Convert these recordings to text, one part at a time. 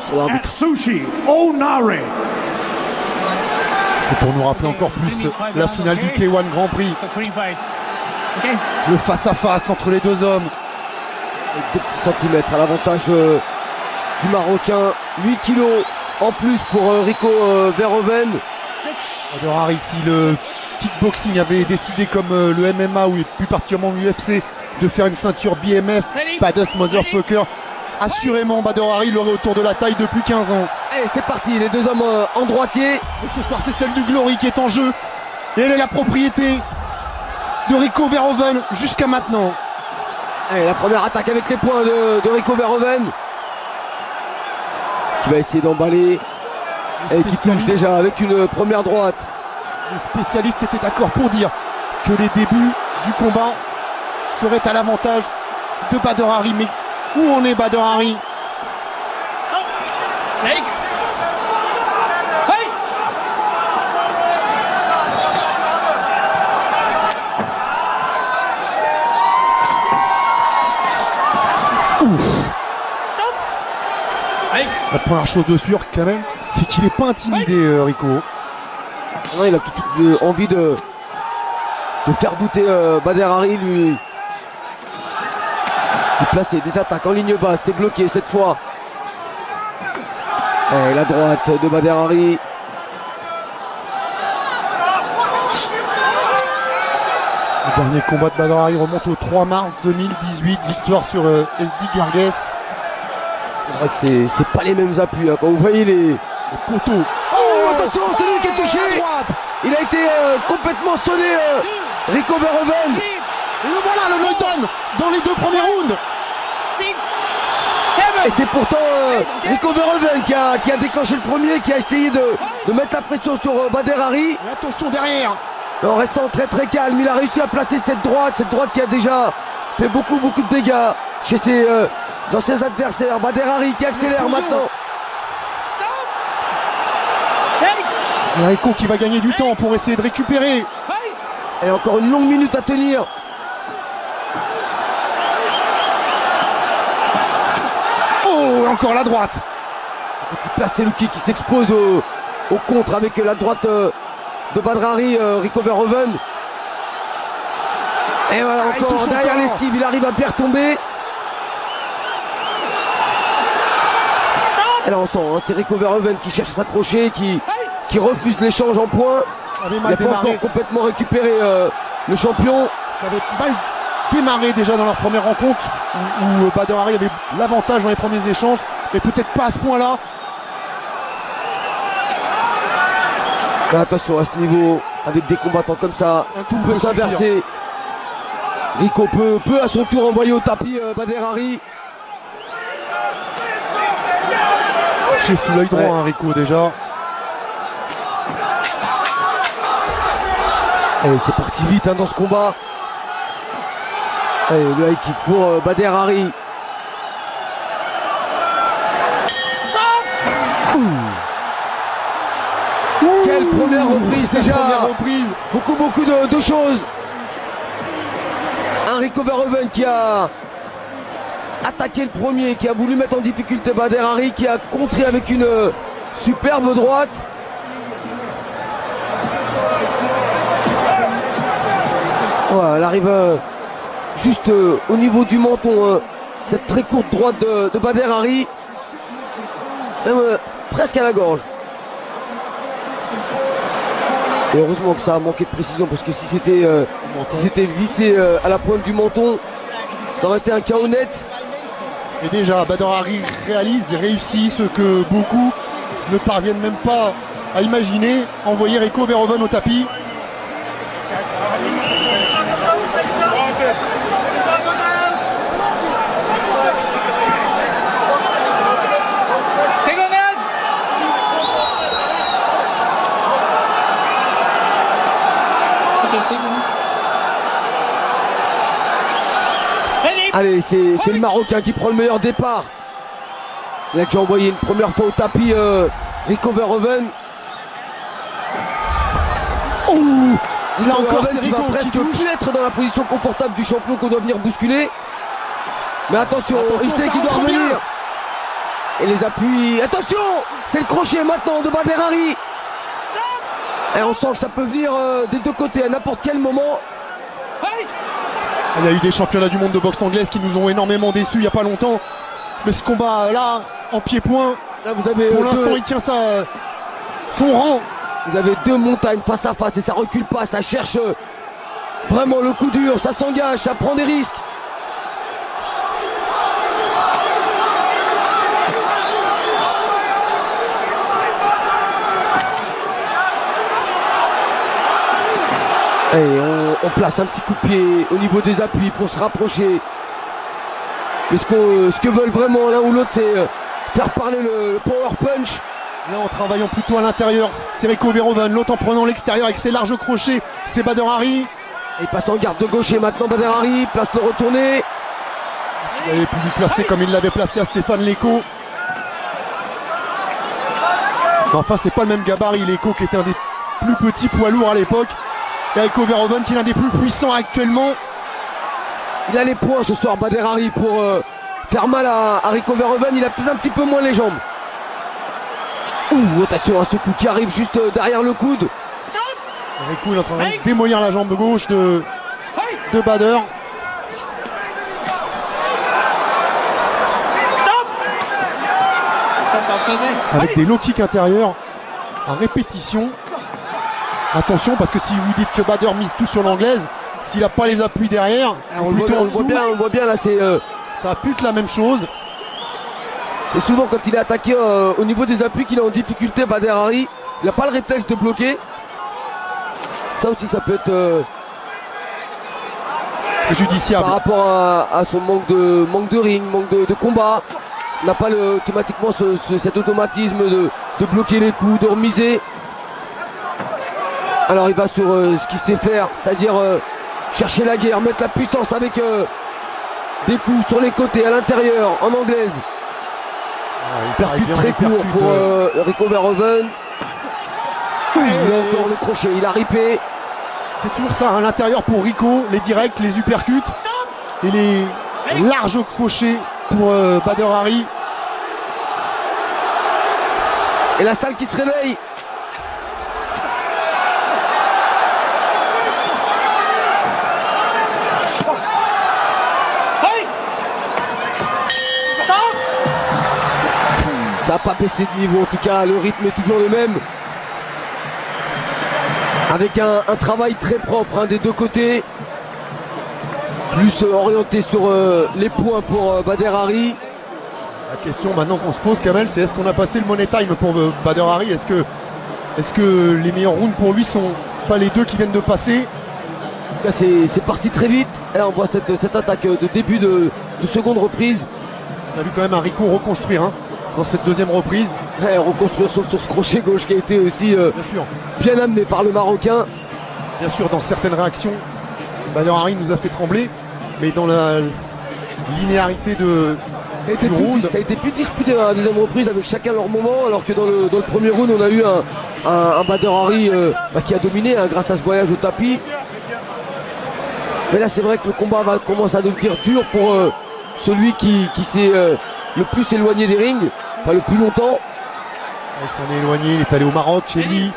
son arbitre. Atsushi Onare. Et pour nous rappeler encore plus la finale du K1 Grand Prix. Le face-à-face entre les deux hommes. 2 centimètres à l'avantage du Marocain. 8 kilos en plus pour Rico Verhoeven. Badr Hari, si le kickboxing avait décidé comme le MMA ou plus particulièrement l'UFC de faire une ceinture BMF, Badass Motherfucker, assurément Badr Hari l'aurait autour de la taille depuis 15 ans. Et c'est parti, les deux hommes en droitier. Et ce soir c'est celle du Glory qui est en jeu. Et elle est la propriété de Rico Verhoeven jusqu'à maintenant. Allez, la première attaque avec les poings de Rico Verhoeven. Qui va essayer d'emballer. Et qui touche déjà avec une première droite. Les spécialistes étaient d'accord pour dire que les débuts du combat seraient à l'avantage de Badr Hari. Mais où en est Badr Hari? La première chose de sûr quand même, c'est qu'il n'est pas intimidé, Rico. Non, il a toute envie de faire douter Badr Hari, lui. Il place des attaques en ligne basse, c'est bloqué cette fois. Et la droite de Badr Hari. Le dernier combat de Badr Hari remonte au 3 mars 2018, victoire sur SD Gargues. C'est vrai que c'est pas les mêmes appuis, hein. Quand vous voyez les poteaux. Oh, attention, c'est lui qui est touché. Il a été complètement sonné, Rico Verhoeven. Et le voilà, le knockdown dans les 2 premiers rounds. Et c'est pourtant Rico Verhoeven qui a déclenché le premier, qui a essayé de mettre la pression sur Badr Hari. Et attention derrière. En restant très très calme, il a réussi à placer cette droite qui a déjà fait beaucoup de dégâts chez ses anciens adversaires. Badr Hari qui accélère maintenant. Et Rico qui va gagner du temps pour essayer de récupérer. Et encore une longue minute à tenir. Oh, encore la droite. Placer Luki qui s'expose au contre avec la droite de Badr Hari, Rico Verhoeven. Et voilà, encore derrière l'esquive, il arrive à bien retomber. Et là on sent, hein, c'est Rico Verhoeven qui cherche à s'accrocher, qui refuse l'échange en points. Il n'a pas encore complètement récupéré le champion. Ça avait mal démarré déjà dans leur première rencontre où Badr Hari avait l'avantage dans les premiers échanges, mais peut-être pas à ce point-là. Mais attention à ce niveau, avec des combattants comme ça, tout peut s'inverser. Rico peut à son tour envoyer au tapis Badr Hari. Touché sous l'œil droit, hein, Rico déjà. Allez, c'est parti vite, hein, dans ce combat. Allez, le high kick pour Badr Hari. Quelle première reprise déjà. Première reprise. Beaucoup de choses. Un Rico Verhoeven qui a attaqué le premier, qui a voulu mettre en difficulté Badr Hari, qui a contré avec une superbe droite. Voilà, elle arrive juste au niveau du menton, cette très courte droite de Badr Hari, même presque à la gorge. Et heureusement que ça a manqué de précision, parce que si c'était vissé à la pointe du menton, ça aurait été un KO net. Et déjà Badr Hari réussit ce que beaucoup ne parviennent même pas à imaginer, envoyer Rico Verhoeven au tapis. Allez, c'est le Marocain qui prend le meilleur départ. Il a déjà envoyé une première fois au tapis Rico Verhoeven. Oh, il a encore qui va presque plus être dans la position confortable du champion qu'on doit venir bousculer. Mais attention, il sait qu'il doit revenir. Et les appuis. Attention, c'est le crochet maintenant de Bader Hari. Et on sent que ça peut venir des deux côtés à n'importe quel moment. Il y a eu des championnats du monde de boxe anglaise qui nous ont énormément déçus il n'y a pas longtemps. Mais ce combat là, en pied-point, Là, vous avez pour l'instant il tient son rang. Vous avez deux montagnes face à face et ça recule pas, ça cherche vraiment le coup dur, ça s'engage, ça prend des risques. Et on place un petit coup de pied au niveau des appuis pour se rapprocher. Mais ce que veulent vraiment l'un ou l'autre, c'est faire parler le power punch. Là en travaillant plutôt à l'intérieur, c'est Rico Verhoeven. L'autre en prenant l'extérieur avec ses larges crochets, c'est Bader Hari. Et il passe en garde de gauche et maintenant Bader Hari place le retourné. Il avait pu lui placer comme il l'avait placé à Stéphane Leko. Enfin c'est pas le même gabarit, Leko qui était un des plus petits poids lourds à l'époque. Et Rico Verhoeven qui est l'un des plus puissants actuellement. Il a les points ce soir Bader Hari pour faire mal à Rico Verhoeven. Il a peut-être un petit peu moins les jambes. Ouh, attention à ce coup qui arrive juste derrière le coude. Rico est en train de démolir la jambe gauche de Bader. Avec des low kicks intérieurs à répétition. Attention parce que si vous dites que Bader mise tout sur l'anglaise, s'il n'a pas les appuis derrière, On le voit bien là, c'est ça pute la même chose. c'est souvent quand il est attaqué au niveau des appuis qu'il est en difficulté Bader Hari. Il n'a pas le réflexe de bloquer. Ça aussi ça peut être Préjudiciable. par rapport à son manque de ring, manque de combat. Il n'a pas automatiquement cet automatisme de bloquer les coups, de remiser. Alors il va sur ce qu'il sait faire, c'est-à-dire chercher la guerre, mettre la puissance avec des coups sur les côtés, à l'intérieur, en anglaise. Percute très court pour Rico Verhoeven. Il a encore le crochet, il a ripé. C'est toujours ça, à l'intérieur pour Rico, les directs, les uppercuts et les larges crochets pour Bader Hari. Et la salle qui se réveille. Ça n'a pas baissé de niveau, en tout cas le rythme est toujours le même. Avec un travail très propre des deux côtés. Plus orienté sur les points pour Bader Hari. La question maintenant qu'on se pose, Kamel, c'est est-ce qu'on a passé le money time pour Bader Hari? Est-ce que les meilleurs rounds pour lui sont pas les deux qui viennent de passer? Là c'est parti très vite. Et là on voit cette attaque de début de seconde reprise. On a vu quand même un Rico reconstruire dans cette deuxième reprise. Ouais, reconstruire sauf sur ce crochet gauche qui a été aussi Bien sûr. bien amené par le Marocain. Bien sûr, dans certaines réactions, Bader Hari nous a fait trembler, mais dans la linéarité Ça a été plus disputé dans la deuxième reprise avec chacun leur moment, alors que dans le premier round on a eu un Bader Hari qui a dominé grâce à ce voyage au tapis. Mais là c'est vrai que le combat commence à devenir dur pour celui qui s'est le plus éloigné des rings, enfin le plus longtemps. Il s'en est éloigné, il est allé au Maroc chez lui.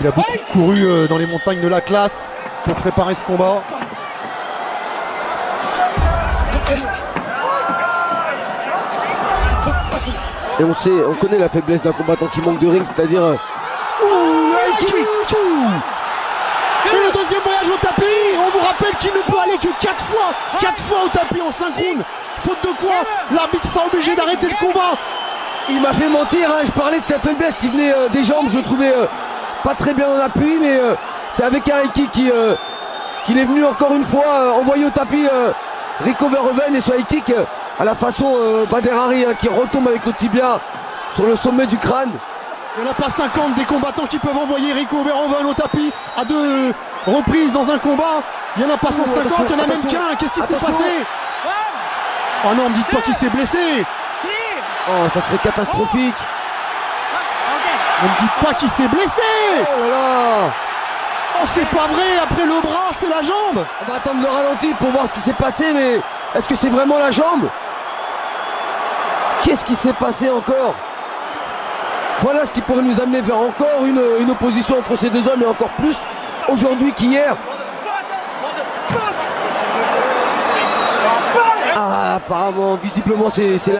Il a beaucoup couru dans les montagnes de l'Atlas pour préparer ce combat. Et on connaît la faiblesse d'un combattant qui manque de ring, c'est-à-dire Et le deuxième voyage au tapis, on vous rappelle qu'il ne peut aller que 4 fois au tapis en 5 rounds. Faute de quoi, l'arbitre sera obligé d'arrêter le combat. il m'a fait mentir, je parlais de sa faiblesse qui venait des jambes, je le trouvais pas très bien en appui, mais c'est avec un high kick qu'il est venu encore une fois envoyer au tapis Rico Verhoeven, et ce high kick à la façon Bader Hari qui retombe avec le tibia sur le sommet du crâne. Il n'y en a pas 50 des combattants qui peuvent envoyer Rico Verhoeven au tapis à 2 reprises dans un combat. Il n'y en a pas 150, il n'y en a même qu'un. Qu'est-ce qui s'est passé? Oh non, me dites pas qu'il s'est blessé. Oh, ça serait catastrophique. Ne me dites pas qu'il s'est blessé. Oh là là. Oh, c'est pas vrai, après le bras, c'est la jambe. On va attendre le ralenti pour voir ce qui s'est passé, mais est-ce que c'est vraiment la jambe? Qu'est-ce qui s'est passé encore? Voilà ce qui pourrait nous amener vers encore une opposition entre ces deux hommes, et encore plus aujourd'hui qu'hier. Ah, apparemment, visiblement, c'est